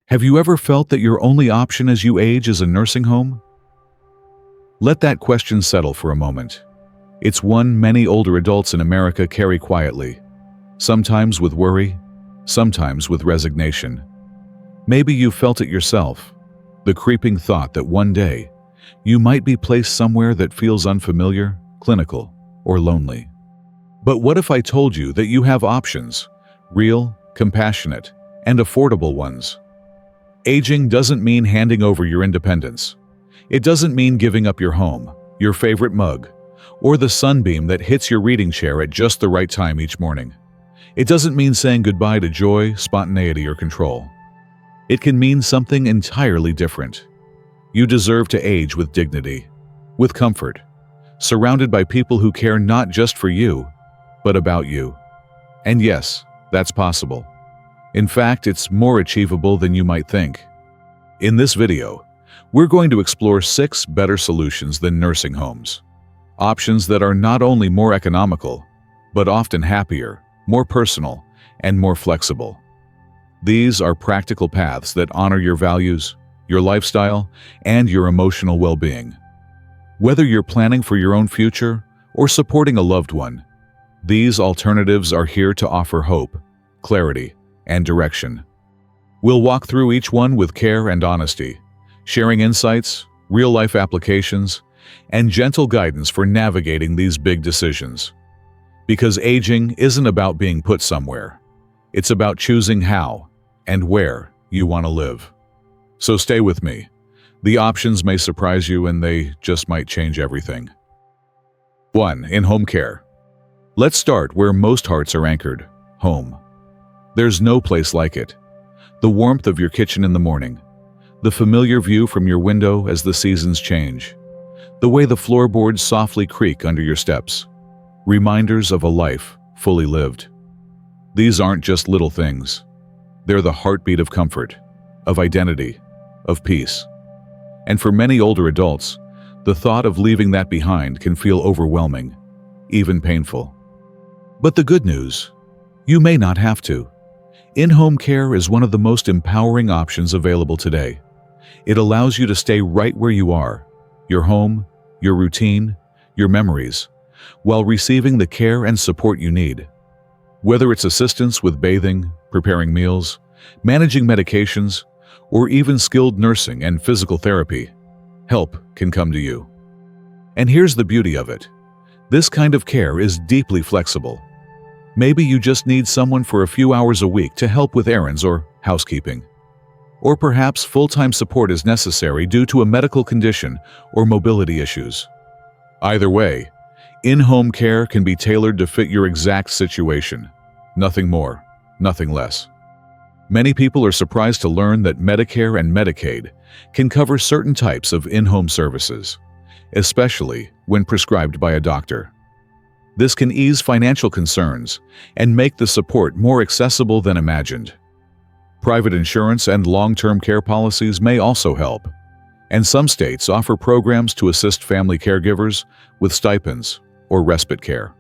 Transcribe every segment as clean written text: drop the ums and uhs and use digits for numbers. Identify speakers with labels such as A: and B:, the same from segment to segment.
A: Have you ever felt that your only option as you age is a nursing home? Let that question settle for a moment. It's one many older adults in America carry quietly, sometimes with worry, sometimes with resignation. Maybe you've felt it yourself, the creeping thought that one day you might be placed somewhere that feels unfamiliar, clinical, or lonely. But what if I told you that you have options, real, compassionate, and affordable ones? Aging doesn't mean handing over your independence. It doesn't mean giving up your home, your favorite mug, or the sunbeam that hits your reading chair at just the right time each morning. It doesn't mean saying goodbye to joy, spontaneity, or control. It can mean something entirely different. You deserve to age with dignity, with comfort, surrounded by people who care not just for you, but about you. And yes, that's possible. In fact, it's more achievable than you might think. In this video, we're going to explore 6 better solutions than nursing homes. Options that are not only more economical, but often happier, more personal, and more flexible. These are practical paths that honor your values, your lifestyle, and your emotional well-being. Whether you're planning for your own future or supporting a loved one, these alternatives are here to offer hope, clarity, and direction. We'll walk through each one with care and honesty, sharing insights, real-life applications, and gentle guidance for navigating these big decisions. Because aging isn't about being put somewhere. It's about choosing how and where you want to live. So stay with me. The options may surprise you and they just might change everything. 1. In-home care. Let's start where most hearts are anchored, home. There's no place like it. The warmth of your kitchen in the morning, the familiar view from your window as the seasons change, the way the floorboards softly creak under your steps, reminders of a life fully lived. These aren't just little things. They're the heartbeat of comfort, of identity, of peace. And for many older adults, the thought of leaving that behind can feel overwhelming, even painful. But the good news, you may not have to. In-home care is one of the most empowering options available today. It allows you to stay right where you are, your home, your routine, your memories, while receiving the care and support you need. Whether it's assistance with bathing, preparing meals, managing medications, or even skilled nursing and physical therapy, help can come to you. And here's the beauty of it. This kind of care is deeply flexible. Maybe you just need someone for a few hours a week to help with errands or housekeeping. Or perhaps full-time support is necessary due to a medical condition or mobility issues. Either way, in-home care can be tailored to fit your exact situation. Nothing more, nothing less. Many people are surprised to learn that Medicare and Medicaid can cover certain types of in-home services, especially when prescribed by a doctor. This can ease financial concerns and make the support more accessible than imagined. Private insurance and long-term care policies may also help, and some states offer programs to assist family caregivers with stipends or respite care.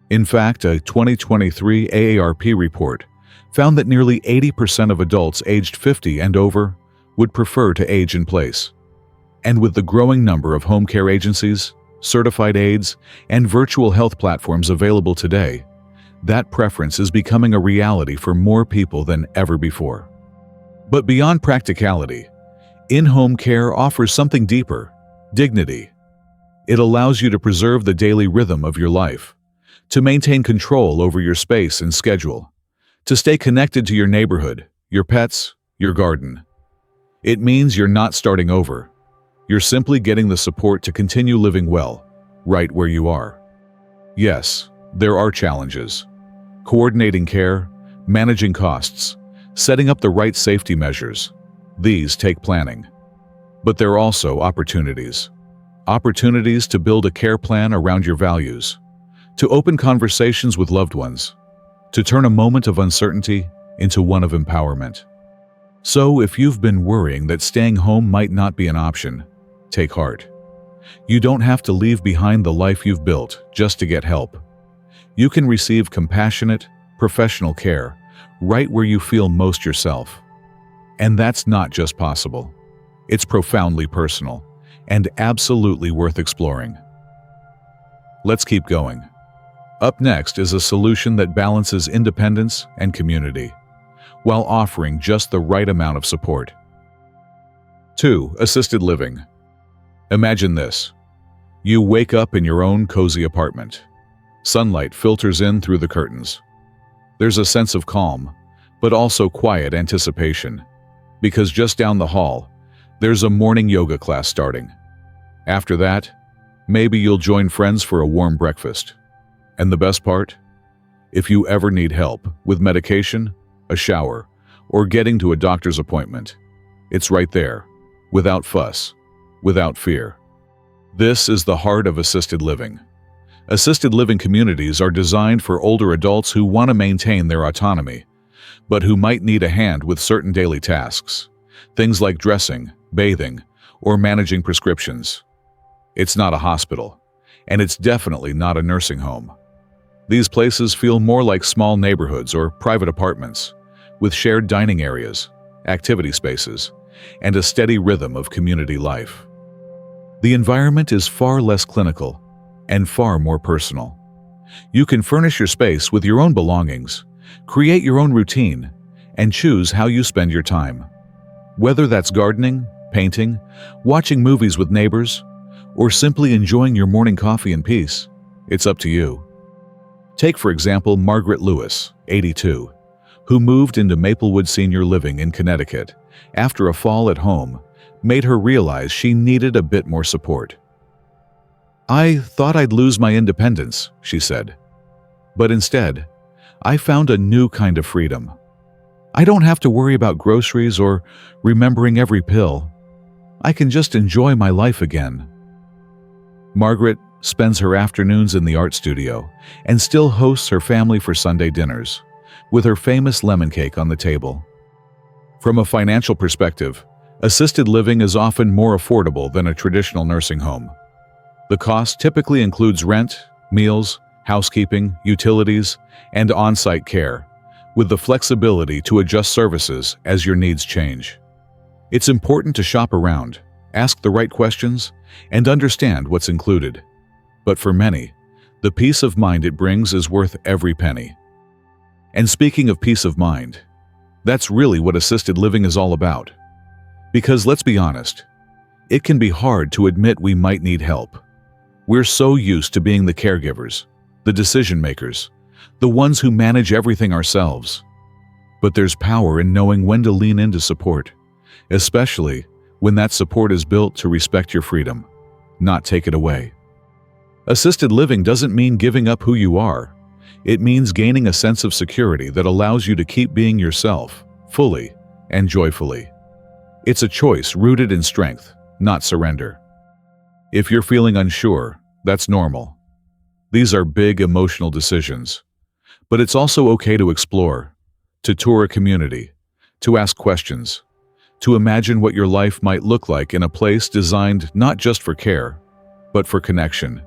A: In fact, a 2023 AARP report found that nearly 80% of adults aged 50 and over would prefer to age in place. And with the growing number of home care agencies, certified aides, and virtual health platforms available today, that preference is becoming a reality for more people than ever before. But beyond practicality, in-home care offers something deeper: dignity. It allows you to preserve the daily rhythm of your life, to maintain control over your space and schedule, to stay connected to your neighborhood, your pets, your garden. It means you're not starting over. You're simply getting the support to continue living well, right where you are. Yes, there are challenges. Coordinating care, managing costs, setting up the right safety measures. These take planning. But there are also opportunities. Opportunities to build a care plan around your values, to open conversations with loved ones, to turn a moment of uncertainty into one of empowerment. So if you've been worrying that staying home might not be an option, take heart. You don't have to leave behind the life you've built just to get help. You can receive compassionate, professional care right where you feel most yourself. And that's not just possible. It's profoundly personal and absolutely worth exploring. Let's keep going. Up next is a solution that balances independence and community, while offering just the right amount of support. 2. Assisted living. Imagine this. You wake up in your own cozy apartment. Sunlight filters in through the curtains. There's a sense of calm, but also quiet anticipation, because just down the hall, there's a morning yoga class starting. After that, maybe you'll join friends for a warm breakfast. And the best part? If you ever need help with medication, a shower, or getting to a doctor's appointment, it's right there, without fuss, without fear. This is the heart of assisted living. Assisted living communities are designed for older adults who want to maintain their autonomy, but who might need a hand with certain daily tasks, things like dressing, bathing, or managing prescriptions. It's not a hospital, and it's definitely not a nursing home. These places feel more like small neighborhoods or private apartments, with shared dining areas, activity spaces, and a steady rhythm of community life. The environment is far less clinical and far more personal. You can furnish your space with your own belongings, create your own routine, and choose how you spend your time. Whether that's gardening, painting, watching movies with neighbors, or simply enjoying your morning coffee in peace, it's up to you. Take, for example, Margaret Lewis, 82, who moved into Maplewood Senior Living in Connecticut after a fall at home made her realize she needed a bit more support. "I thought I'd lose my independence," she said. "But instead, I found a new kind of freedom. I don't have to worry about groceries or remembering every pill. I can just enjoy my life again." Margaret spends her afternoons in the art studio and still hosts her family for Sunday dinners, with her famous lemon cake on the table. From a financial perspective, assisted living is often more affordable than a traditional nursing home. The cost typically includes rent, meals, housekeeping, utilities, and on-site care, with the flexibility to adjust services as your needs change. It's important to shop around, ask the right questions, and understand what's included. But for many, the peace of mind it brings is worth every penny. And speaking of peace of mind, that's really what assisted living is all about. Because let's be honest, it can be hard to admit we might need help. We're so used to being the caregivers, the decision makers, the ones who manage everything ourselves. But there's power in knowing when to lean into support, especially when that support is built to respect your freedom, not take it away. Assisted living doesn't mean giving up who you are. It means gaining a sense of security that allows you to keep being yourself, fully and joyfully. It's a choice rooted in strength, not surrender. If you're feeling unsure, that's normal. These are big emotional decisions. But it's also okay to explore, to tour a community, to ask questions, to imagine what your life might look like in a place designed not just for care, but for connection.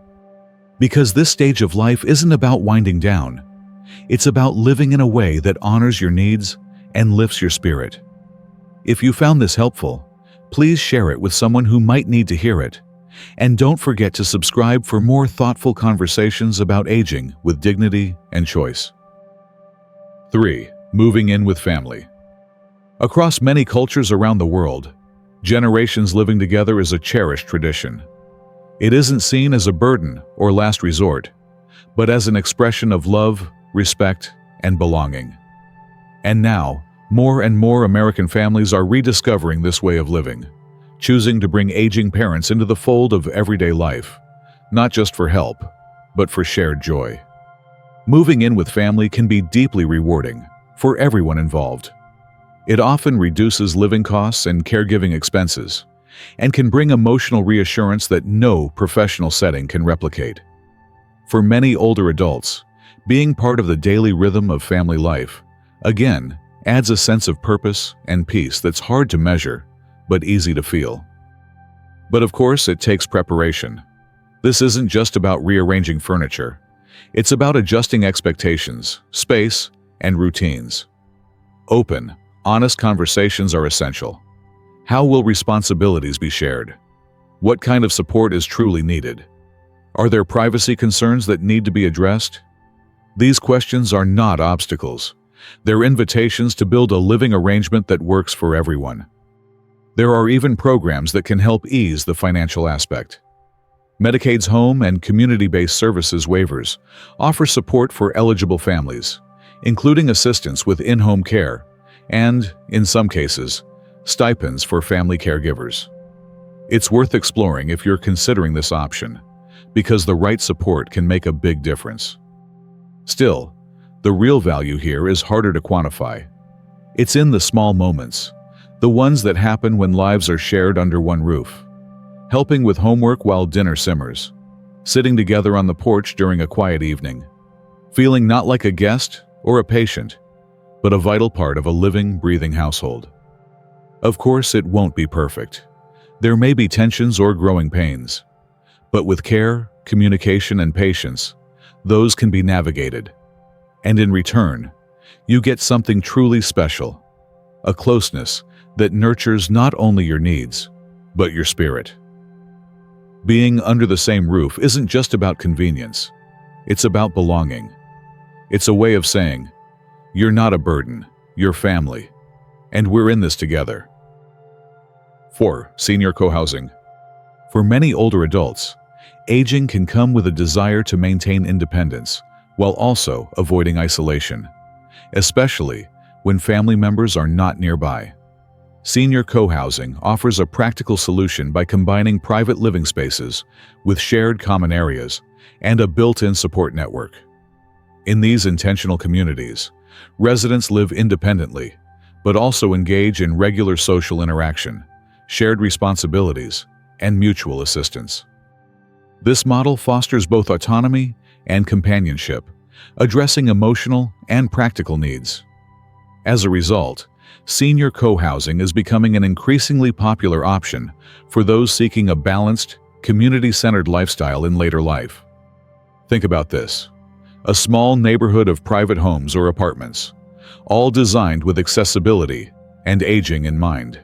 A: Because this stage of life isn't about winding down. It's about living in a way that honors your needs and lifts your spirit. If you found this helpful, please share it with someone who might need to hear it. And don't forget to subscribe for more thoughtful conversations about aging with dignity and choice. 3. Moving in with family. Across many cultures around the world, generations living together is a cherished tradition. It isn't seen as a burden or last resort, but as an expression of love, respect, and belonging. And now, more and more American families are rediscovering this way of living, choosing to bring aging parents into the fold of everyday life, not just for help, but for shared joy. Moving in with family can be deeply rewarding for everyone involved. It often reduces living costs and caregiving expenses, and can bring emotional reassurance that no professional setting can replicate. For many older adults, being part of the daily rhythm of family life, again, adds a sense of purpose and peace that's hard to measure, but easy to feel. But of course, it takes preparation. This isn't just about rearranging furniture. It's about adjusting expectations, space, and routines. Open, Honest conversations are essential. How will responsibilities be shared? What kind of support is truly needed? Are there privacy concerns that need to be addressed? These questions are not obstacles. They're invitations to build a living arrangement that works for everyone. There are even programs that can help ease the financial aspect. Medicaid's home and community-based services waivers offer support for eligible families, including assistance with in-home care and, in some cases, stipends for family caregivers. It's worth exploring if you're considering this option, because the right support can make a big difference. Still, the real value here is harder to quantify. It's in the small moments, the ones that happen when lives are shared under one roof. Helping with homework while dinner simmers, sitting together on the porch during a quiet evening, feeling not like a guest or a patient, but a vital part of a living, breathing household. Of course, it won't be perfect. There may be tensions or growing pains, but with care, communication, and patience, those can be navigated. And in return, you get something truly special, a closeness that nurtures not only your needs, but your spirit. Being under the same roof isn't just about convenience. It's about belonging. It's a way of saying, you're not a burden, you're family, and we're in this together. 4. Senior co-housing. For many older adults, aging can come with a desire to maintain independence while also avoiding isolation, especially when family members are not nearby. Senior co-housing offers a practical solution by combining private living spaces with shared common areas and a built-in support network. In these intentional communities, residents live independently, but also engage in regular social interaction, shared responsibilities, and mutual assistance. This model fosters both autonomy and companionship, addressing emotional and practical needs. As a result, senior co-housing is becoming an increasingly popular option for those seeking a balanced, community-centered lifestyle in later life. Think about this: a small neighborhood of private homes or apartments, all designed with accessibility and aging in mind.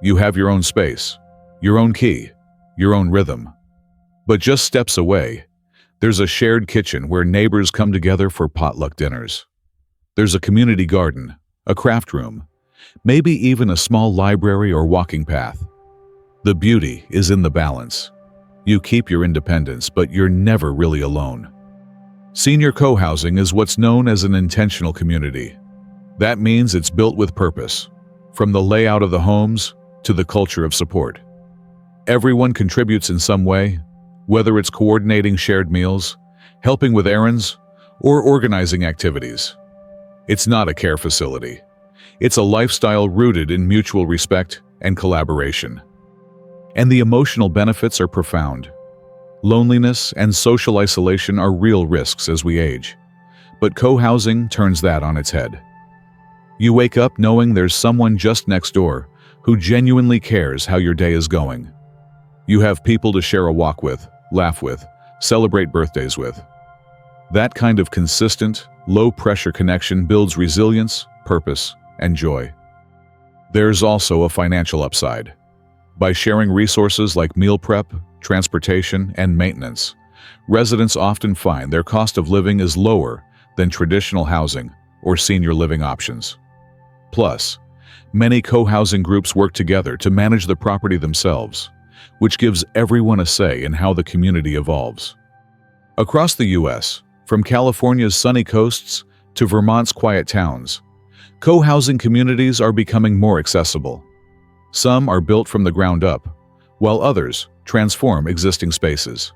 A: You have your own space, your own key, your own rhythm. But just steps away, there's a shared kitchen where neighbors come together for potluck dinners. There's a community garden, a craft room, maybe even a small library or walking path. The beauty is in the balance. You keep your independence, but you're never really alone. Senior co-housing is what's known as an intentional community. That means it's built with purpose, from the layout of the homes to the culture of support. Everyone contributes in some way, whether it's coordinating shared meals, helping with errands, or organizing activities. It's not a care facility. It's a lifestyle rooted in mutual respect and collaboration. And the emotional benefits are profound. Loneliness and social isolation are real risks as we age, but co-housing turns that on its head. You wake up knowing there's someone just next door who genuinely cares how your day is going. You have people to share a walk with, laugh with, celebrate birthdays with. That kind of consistent, low-pressure connection builds resilience, purpose, and joy. There's also a financial upside. By sharing resources like meal prep, transportation, and maintenance, residents often find their cost of living is lower than traditional housing or senior living options. Plus, many co-housing groups work together to manage the property themselves, which gives everyone a say in how the community evolves. Across the U.S., from California's sunny coasts to Vermont's quiet towns, co-housing communities are becoming more accessible. Some are built from the ground up, while others transform existing spaces.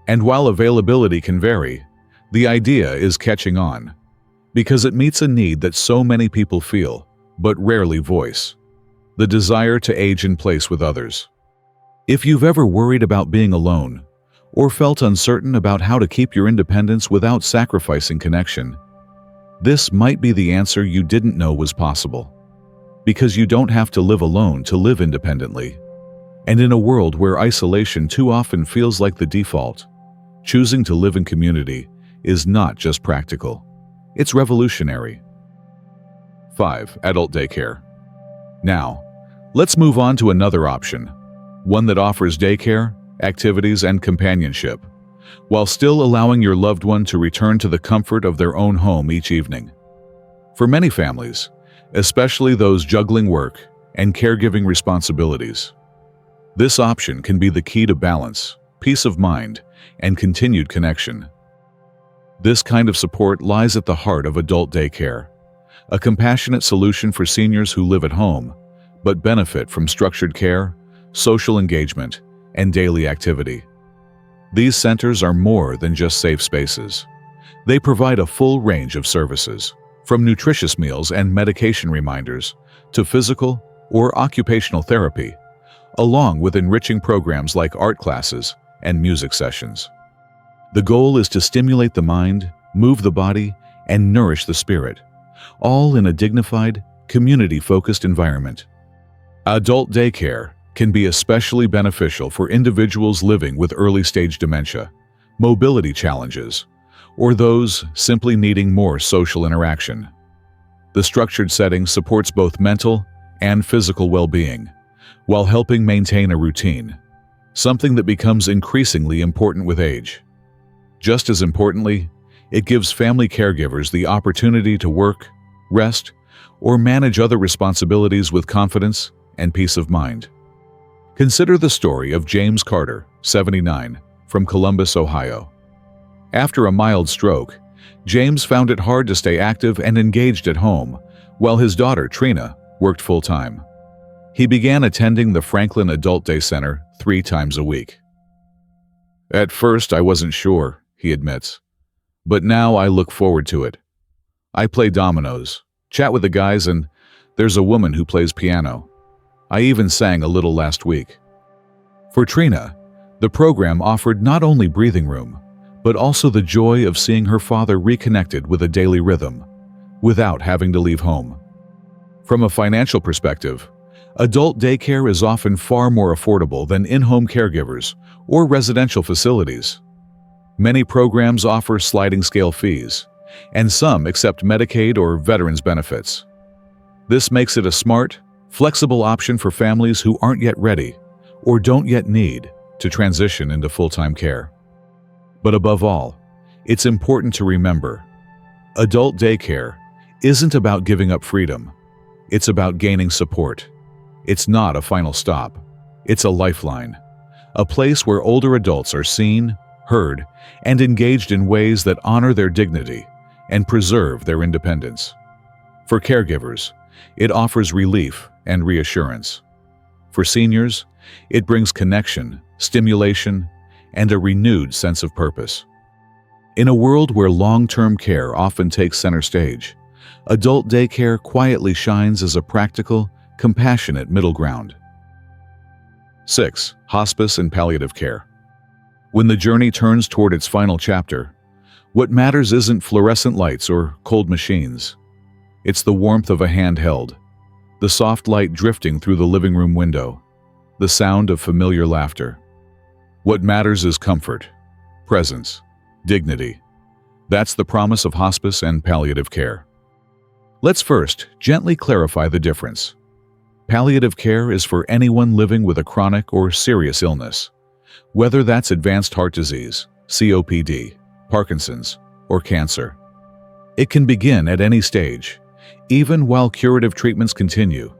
A: And while availability can vary, the idea is catching on, because it meets a need that so many people feel, but rarely voice: the desire to age in place with others. If you've ever worried about being alone, or felt uncertain about how to keep your independence without sacrificing connection, this might be the answer you didn't know was possible. Because you don't have to live alone to live independently. And in a world where isolation too often feels like the default, choosing to live in community is not just practical, it's revolutionary. 5. Adult daycare. Now, let's move on to another option, one that offers daycare, activities, and companionship, while still allowing your loved one to return to the comfort of their own home each evening. For many families, especially those juggling work and caregiving responsibilities, this option can be the key to balance, peace of mind, and continued connection. This kind of support lies at the heart of adult daycare, a compassionate solution for seniors who live at home but benefit from structured care, social engagement, and daily activity. These centers are more than just safe spaces. They provide a full range of services, from nutritious meals and medication reminders to physical or occupational therapy, along with enriching programs like art classes and music sessions. The goal is to stimulate the mind, move the body, and nourish the spirit, all in a dignified, community-focused environment. Adult daycare can be especially beneficial for individuals living with early-stage dementia, mobility challenges, or those simply needing more social interaction. The structured setting supports both mental and physical well-being, while helping maintain a routine, something that becomes increasingly important with age. Just as importantly, it gives family caregivers the opportunity to work, rest, or manage other responsibilities with confidence and peace of mind. Consider the story of James Carter, 79, from Columbus, Ohio. After a mild stroke, James found it hard to stay active and engaged at home, while his daughter, Trina, worked full-time. He began attending the Franklin Adult Day Center 3 times a week. "At first, I wasn't sure," he admits, "but now I look forward to it. I play dominoes, chat with the guys, and there's a woman who plays piano. I even sang a little last week." For Trina, the program offered not only breathing room, but also the joy of seeing her father reconnected with a daily rhythm, without having to leave home. From a financial perspective, adult daycare is often far more affordable than in-home caregivers or residential facilities. Many programs offer sliding scale fees, and some accept Medicaid or veterans benefits. This makes it a smart, flexible option for families who aren't yet ready or don't yet need to transition into full-time care. But above all, it's important to remember, adult daycare isn't about giving up freedom. It's about gaining support. It's not a final stop. It's a lifeline, a place where older adults are seen, heard, and engaged in ways that honor their dignity and preserve their independence. For caregivers, it offers relief and reassurance. For seniors, it brings connection, stimulation, and a renewed sense of purpose. In a world where long-term care often takes center stage, adult daycare quietly shines as a practical, compassionate middle ground. 6. Hospice and palliative care. When the journey turns toward its final chapter, what matters isn't fluorescent lights or cold machines. It's the warmth of a hand held, the soft light drifting through the living room window, the sound of familiar laughter. What matters is comfort, presence, dignity. That's the promise of hospice and palliative care. Let's first gently clarify the difference. Palliative care is for anyone living with a chronic or serious illness, whether that's advanced heart disease, COPD, Parkinson's, or cancer. It can begin at any stage, even while curative treatments continue,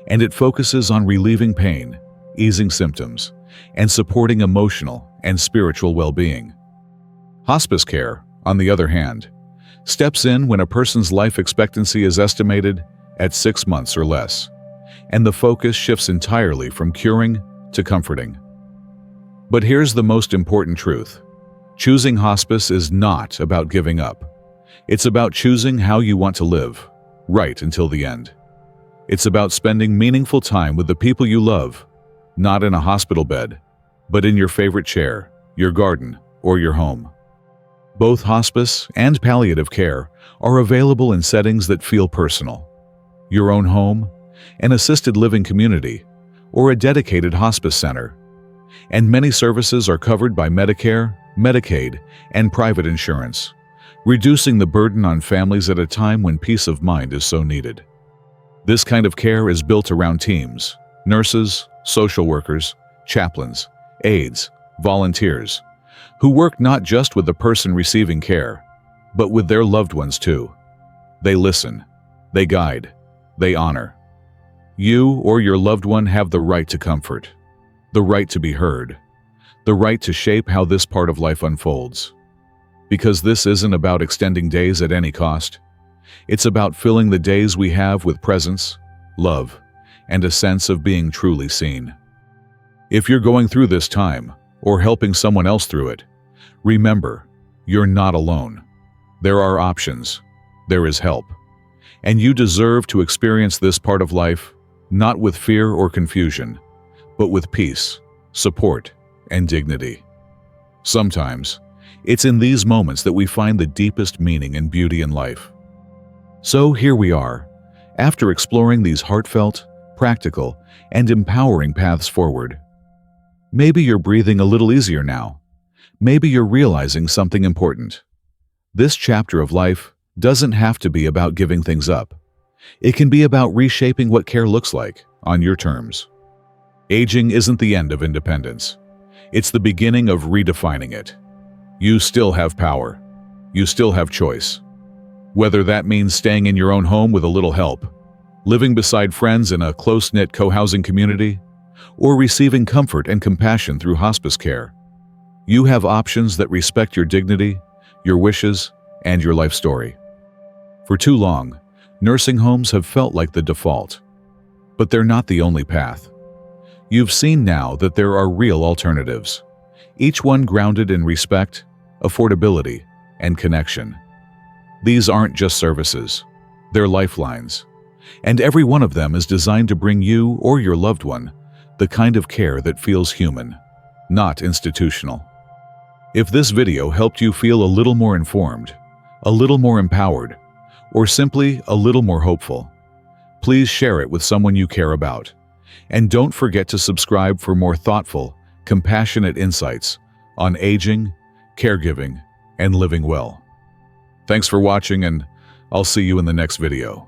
A: and it focuses on relieving pain, easing symptoms, and supporting emotional and spiritual well-being. Hospice care, on the other hand, steps in when a person's life expectancy is estimated at 6 months or less, and the focus shifts entirely from curing to comforting. But here's the most important truth. Choosing hospice is not about giving up. It's about choosing how you want to live, right until the end. It's about spending meaningful time with the people you love, not in a hospital bed, but in your favorite chair, your garden, or your home. Both hospice and palliative care are available in settings that feel personal. Your own home, an assisted living community, or a dedicated hospice center. And many services are covered by Medicare, Medicaid, and private insurance, reducing the burden on families at a time when peace of mind is so needed. This kind of care is built around teams: nurses, social workers, chaplains, aides, volunteers, who work not just with the person receiving care, but with their loved ones too. They listen, they guide, they honor. You or your loved one have the right to comfort, the right to be heard, the right to shape how this part of life unfolds. Because this isn't about extending days at any cost. It's about filling the days we have with presence, love, and a sense of being truly seen. If you're going through this time, or helping someone else through it, remember, you're not alone. There are options. There is help. And you deserve to experience this part of life, not with fear or confusion, but with peace, support, and dignity. Sometimes, it's in these moments that we find the deepest meaning and beauty in life. So here we are, after exploring these heartfelt, practical, and empowering paths forward. Maybe you're breathing a little easier now. Maybe you're realizing something important. This chapter of life doesn't have to be about giving things up. It can be about reshaping what care looks like, on your terms. Aging isn't the end of independence. It's the beginning of redefining it. You still have power. You still have choice. Whether that means staying in your own home with a little help, living beside friends in a close-knit co-housing community, or receiving comfort and compassion through hospice care, you have options that respect your dignity, your wishes, and your life story. For too long, nursing homes have felt like the default. But they're not the only path. You've seen now that there are real alternatives, each one grounded in respect, affordability, and connection. These aren't just services, they're lifelines. And every one of them is designed to bring you or your loved one the kind of care that feels human, not institutional. If this video helped you feel a little more informed, a little more empowered, or simply a little more hopeful, please share it with someone you care about. And don't forget to subscribe for more thoughtful, compassionate insights on aging, caregiving, and living well. Thanks for watching, and I'll see you in the next video.